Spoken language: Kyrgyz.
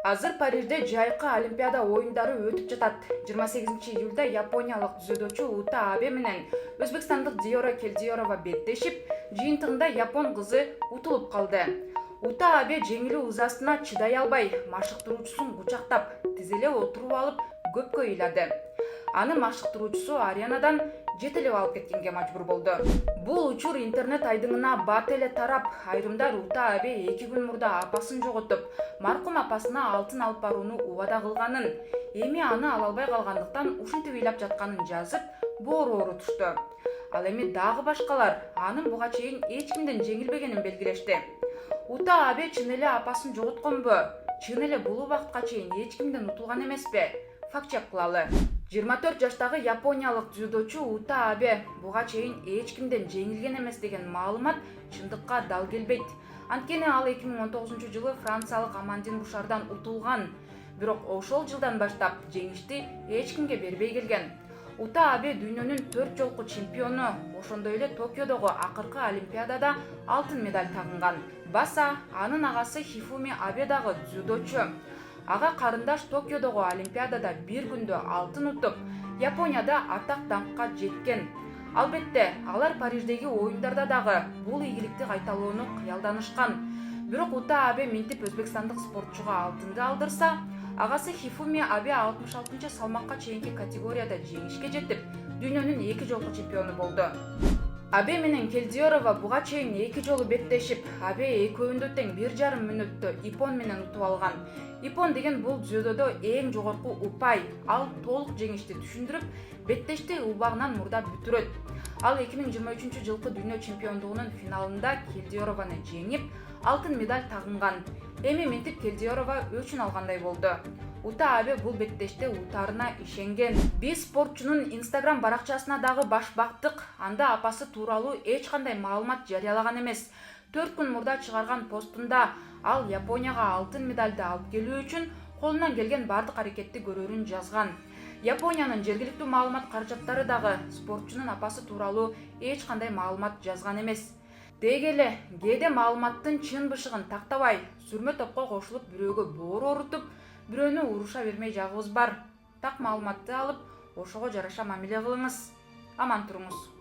Азыр Парижде жайкы Олимпиада оюндары өтүп жатат. 28-июлда япониялык дзюдочу Ута Абе менен өзбекстандык Диора Келдиорова беттешип, жыйынтыгында япон кызы утулуп калды. Ута Абе жеңилүү ызасына чыдай албай, машыктыруучусун кучактап, тизелеп отуруп алып, көпкө ыйлады. Аны машыктыруучусу аренадан жетелеп алып кеткенге мажбур болду. Бул учур интернет айдыңына бат эле тарап, айрымдар Ута Абе 2 күн мурда апасын жоготуп, маркум апасына алтын алып барууну убада кылганын, эми аны ала албай калгандыктан ушинтип ыйлап жатканын жазып, боору оорутушту. Ал эми дагы башкалар анын буга чейин эч кимден жеңилбегенин белгилешти. Ута Абе чын эле апасын жоготконбу? Чын эле бул убакытка чейин эч кимден утулган эмеспи? Факт-чек кылалы. 24 жаштагы япониялык дзюдочу Ута Абе буга чейин эч кимден жеңилген эмес деген маалымат чындыкка дал келбейт. Анткени ал 2019-жылы франциялык Амандин Бушардан утулган. Бирок ошол жылдан баштап жеңишти эч кимге бербей келген. Ута Абе дүйнөнүн 4 жолку чемпиону, ошондой эле Токиодогу акыркы Олимпиадада алтын медаль тагынган. Баса анын агасы Хифуми Абе дагы дзюдочу. Ага карындаш Токиодогу Олимпиадада бир күндө алтын утуп, Японияда атак даңкка жеткен. Албетте, алар Париждеги оюндарда дагы бул ийгиликти кайталоону кыялданышкан. Бирок Ута Абе минтип өзбекстандык спортчуга алтынды алдырса, агасы Хифуми Абе 66 салмакка чейинки категорияда жеңишке жетип, дүйнөнүн 2 жолку чемпиону болду. Абе менен Келдиорова буга чейин 2 жолу беттешип, Абе экөөндө тең 1,5 мүнөттө иппон менен утуп алган. Иппон деген бул дзюдодо эң жогорку упай, ал толук жеңишти түшүндүрүп, беттешти убагынан мурда бүтүрөт. Ал 2023-жылкы дүйнө чемпиондугунун финалында Келдиорованы жеңип, алтын медаль тагынган. Эми минтип Келдиорова өчүн алгандай болду. Ута Абе бул беттеште утаарына ишенген. Биз спортчунун Instagram баракчасына дагы баш бактык. Анда апасы тууралуу эч кандай маалымат жарыялаган эмес. 4 күн мурда чыгарган постунда ал Японияга алтын медальды алып келүү үчүн колунан келген бардык аракетти көрөрүн жазган. Япониянын жергиликтүү маалымат каражаттары дагы спортчунун апасы тууралуу эч кандай маалымат жазган эмес. Деги эле кээде маалыматтын чын бышыгын тактабай, сүрмө топко кошулуп бирөөгө боору орутуп, бирөөнү уруша бермей жагыбыз бар. Так маалыматты алып, ошого жараша мамиле кылыңыз. Аман туруңуз.